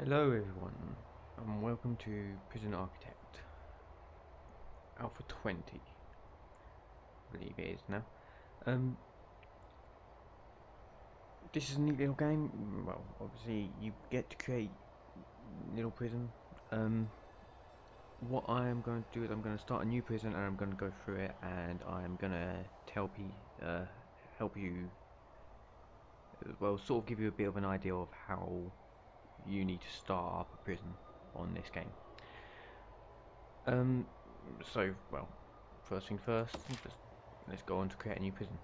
Hello everyone, and welcome to Prison Architect Alpha 20, I believe it is now. This is a neat little game. Well, obviously you get to create little prison. What I am going to do is I'm going to start a new prison and I'm going to go through it, and I'm going to help you, well, sort of give you a bit of an idea of how you need to start up a prison on this game. Well, first thing first, let's go on to create a new prison.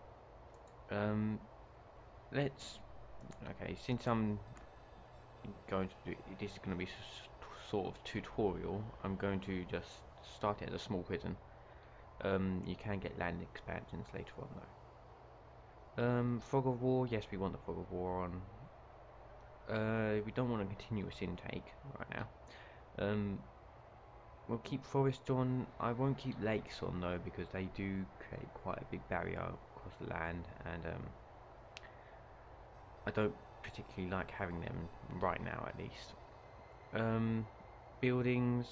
Okay, since I'm going to do, this is going to be sort of tutorial, I'm going to just start it as a small prison. You can get land expansions later on though. Fog of War, yes, we want the Fog of War on. We don't want a continuous intake right now. We'll keep forest on. I won't keep lakes on though, because they do create quite a big barrier across the land, and I don't particularly like having them right now, at least. Buildings,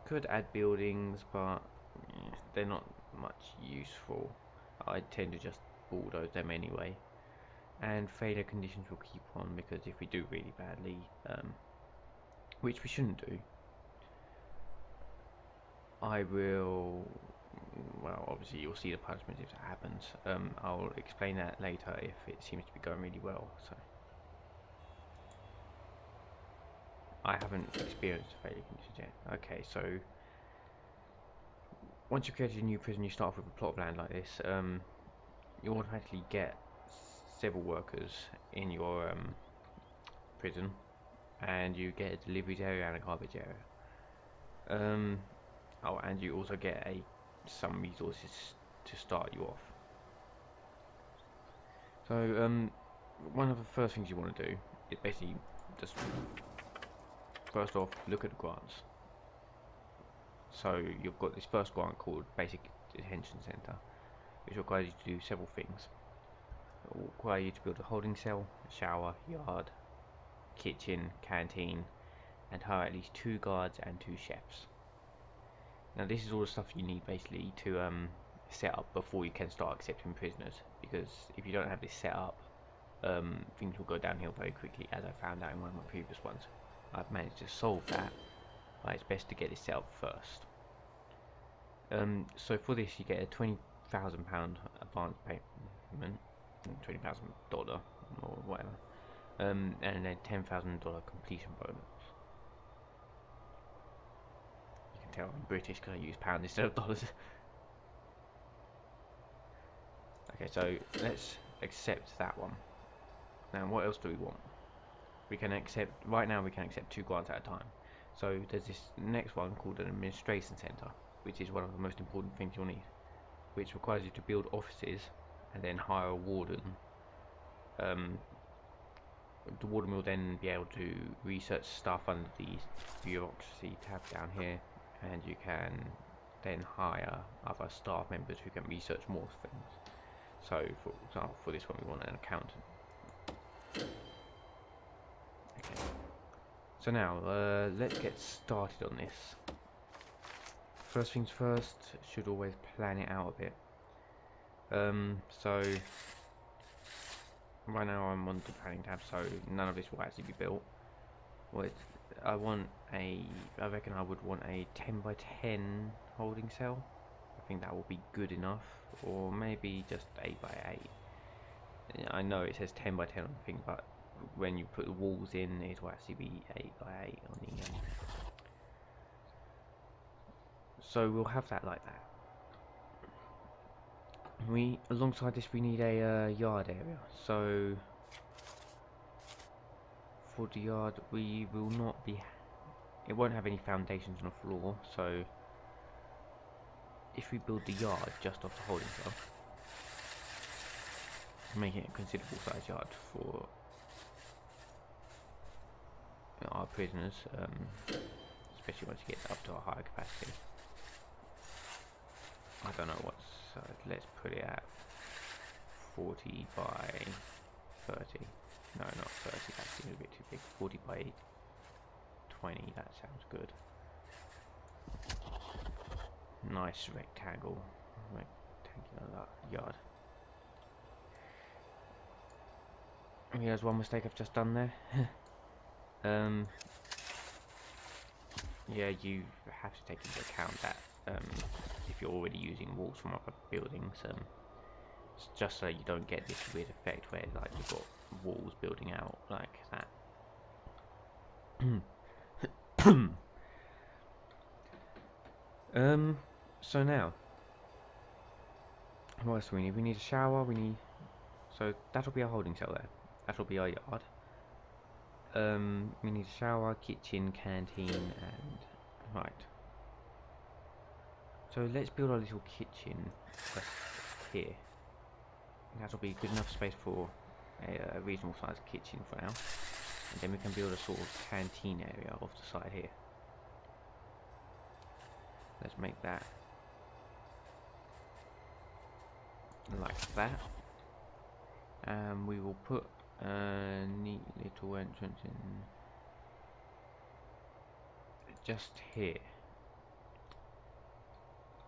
could add buildings, but they're not much useful. I tend to just bulldoze them anyway. And failure conditions will keep on, because if we do really badly, which we shouldn't do, I will, well, obviously you'll see the punishment if that happens. I'll explain that later if it seems to be going really well. So I haven't experienced failure conditions yet. Okay, so once you've created a new prison, you start off with a plot of land like this. You automatically get several workers in your prison, and you get a deliveries area and a garbage area. Oh, and you also get some resources to start you off. So one of the first things you want to do is basically just first off look at the grants. So you've got this first grant called Basic Detention Center, which requires you to do several things. It will require you to build a holding cell, a shower, yard, kitchen, canteen, and hire at least 2 guards and 2 chefs. Now this is all the stuff you need basically to set up before you can start accepting prisoners, because if you don't have this set up, things will go downhill very quickly, as I found out in one of my previous ones. I've managed to solve that, but it's best to get this set up first. So for this you get a £20,000 advance payment, $20,000 or whatever, and a $10,000 completion bonus. You can tell I'm British because I use pounds instead of dollars. Okay, so let's accept that one. Now what else do we want? We can accept, right now we can accept 2 grants at a time. So there's this next one called an administration center, which is one of the most important things you'll need, which requires you to build offices and then hire a warden. The warden will then be able to research stuff under the bureaucracy tab down here, and you can then hire other staff members who can research more things. So for example, for this one we want an accountant. Okay. So now let's get started on this. First things first, should always plan it out a bit. So right now I'm on the planning tab, so none of this will actually be built. I reckon I would want a 10 by 10 holding cell. I think that will be good enough, or maybe just 8 by 8. I know it says 10 by 10 on the thing, but when you put the walls in, it will actually be 8 by 8 on the end. So we'll have that like that. Alongside this we need a yard area. So for the yard we will not be, it won't have any foundations on the floor, so if we build the yard just off the holding cell, make it a considerable size yard for our prisoners, especially once you get up to a higher capacity. I don't know what's, let's put it at 40 by 30. No, not 30, that's a bit too big. 40 by 20. That sounds good. Nice rectangular yard. Here's one mistake I've just done there. Yeah, you have to take into account that if you're already using walls from other buildings, just so you don't get this weird effect where like you've got walls building out like that. So now, what else do we need? We need a shower. So that'll be our holding cell there. That'll be our yard. We need a shower, kitchen, canteen, and right. So let's build our little kitchen here. That'll be good enough space for a reasonable sized kitchen for now. And then we can build a sort of canteen area off the side here. Let's make that like that. And we will put a neat little entrance in just here.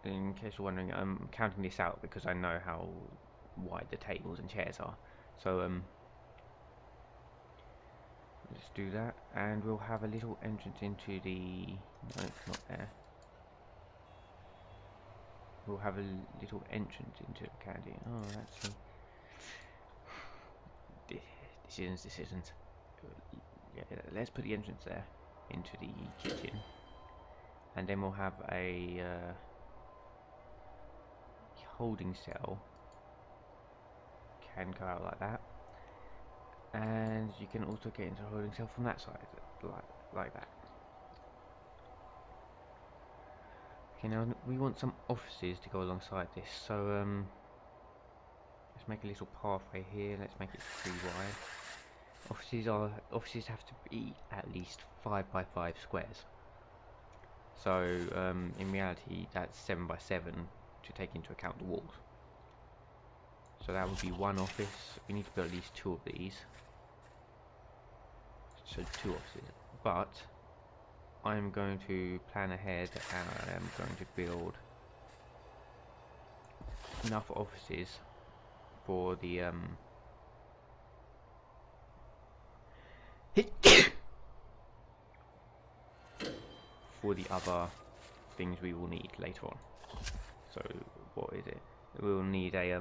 In case you're wondering, I'm counting this out because I know how wide the tables and chairs are. So let's do that, and we'll have a little entrance into the. No, not there. We'll have a little entrance into the candy. Oh, that's decisions. Yeah, let's put the entrance there into the kitchen, and then we'll have a holding cell. Can go out like that, and you can also get into a holding cell from that side, like that. Okay, now we want some offices to go alongside this, so let's make a little pathway here. Let's make it 3 wide. Offices have to be at least 5 by 5 squares. So in reality, that's 7 by 7 to take into account the walls. So that would be one office. We need to build at least 2 of these. So 2 offices. But I'm going to plan ahead, and I am going to build enough offices for the for the other things we will need later on. So what is it? We will need a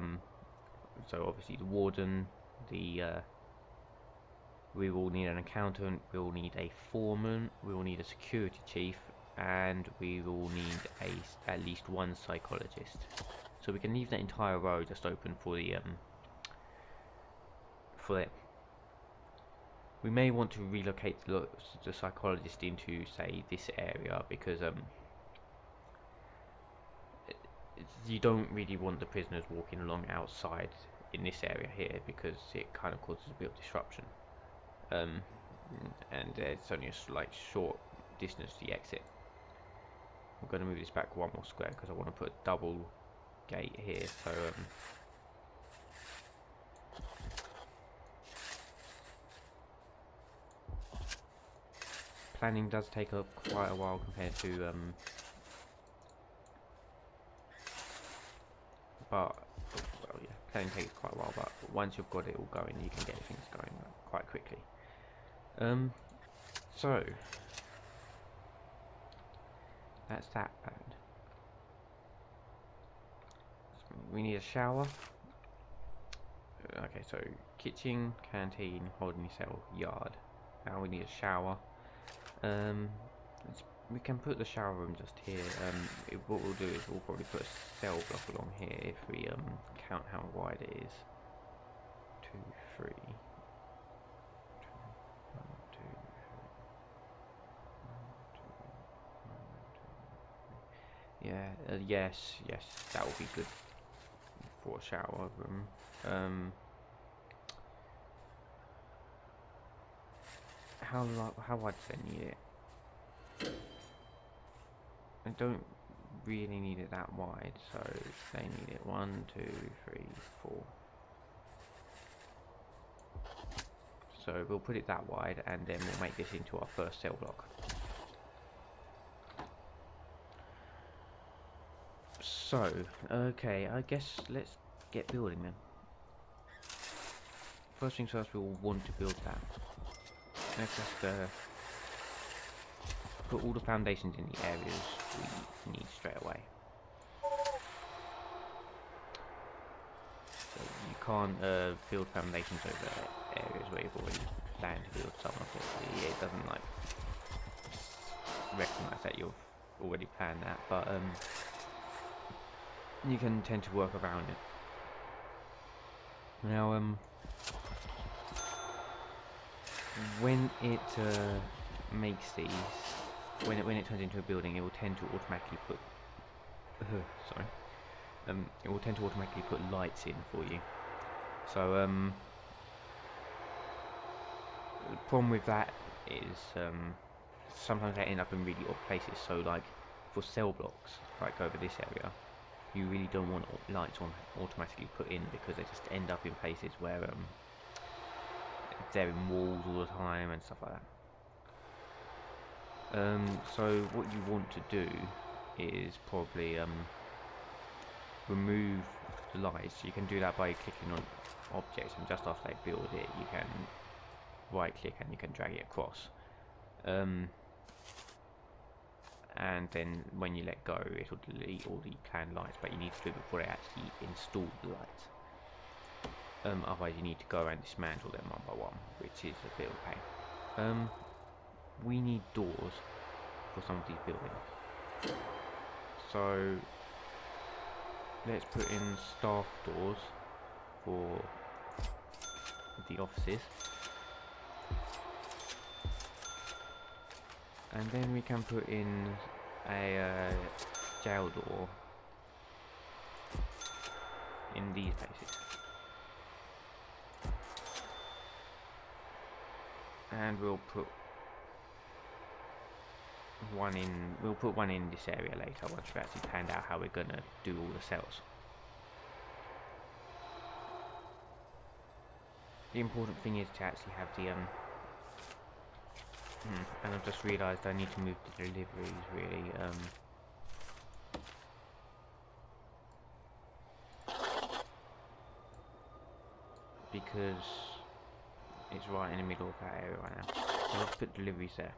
so obviously the warden, we will need an accountant, we will need a foreman, we will need a security chief, and we will need at least 1 psychologist. So we can leave that entire row just open for the for it. We may want to relocate the psychologist into, say, this area, because you don't really want the prisoners walking along outside in this area here, because it kind of causes a bit of disruption. And it's only a slight short distance to the exit. I'm going to move this back 1 more square because I want to put a double gate here. So planning does take up quite a while compared to but well, yeah, planning takes quite a while, but once you've got it all going, you can get things going quite quickly. So that's that bad. We need a shower. Okay, so kitchen, canteen, holding cell, yard. Now we need a shower. We can put the shower room just here. What we'll do is we'll probably put a cell block along here if we count how wide it is. 2, 3. 1, 2, 3. 1, 2, 1, 2, 3. Yeah. Yes. That will be good for a shower room. How wide does they need it? I don't really need it that wide, so they need it 1, 2, 3, 4. So we'll put it that wide, and then we'll make this into our first cell block. So, okay, I guess let's get building then. First things first, we'll want to build that. Let's just put all the foundations in the areas we need straight away. So you can't build foundations over areas where you've already planned to build some of it. It doesn't like recognise that you've already planned that, but you can tend to work around it. Now, when it makes these, when it turns into a building, it will tend to automatically put it will tend to automatically put lights in for you. So the problem with that is sometimes they end up in really odd places. So like for cell blocks, like over this area, you really don't want lights automatically put in, because they just end up in places where they're in walls all the time and stuff like that. So what you want to do is probably remove the lights. You can do that by clicking on objects, and just after they build it, you can right click and you can drag it across. And then when you let go, it will delete all the planned lights, but you need to do it before they actually install the lights. Otherwise you need to go and dismantle them one by one, which is a bit of a pain. We need doors for some of these buildings, so let's put in staff doors for the offices, and then we can put in a jail door in these places, and we'll put one in this area later, once we've actually planned out how we're gonna do all the cells. The important thing is to actually have the and I've just realised I need to move the deliveries really. Because it's right in the middle of that area right now. So let's put deliveries there.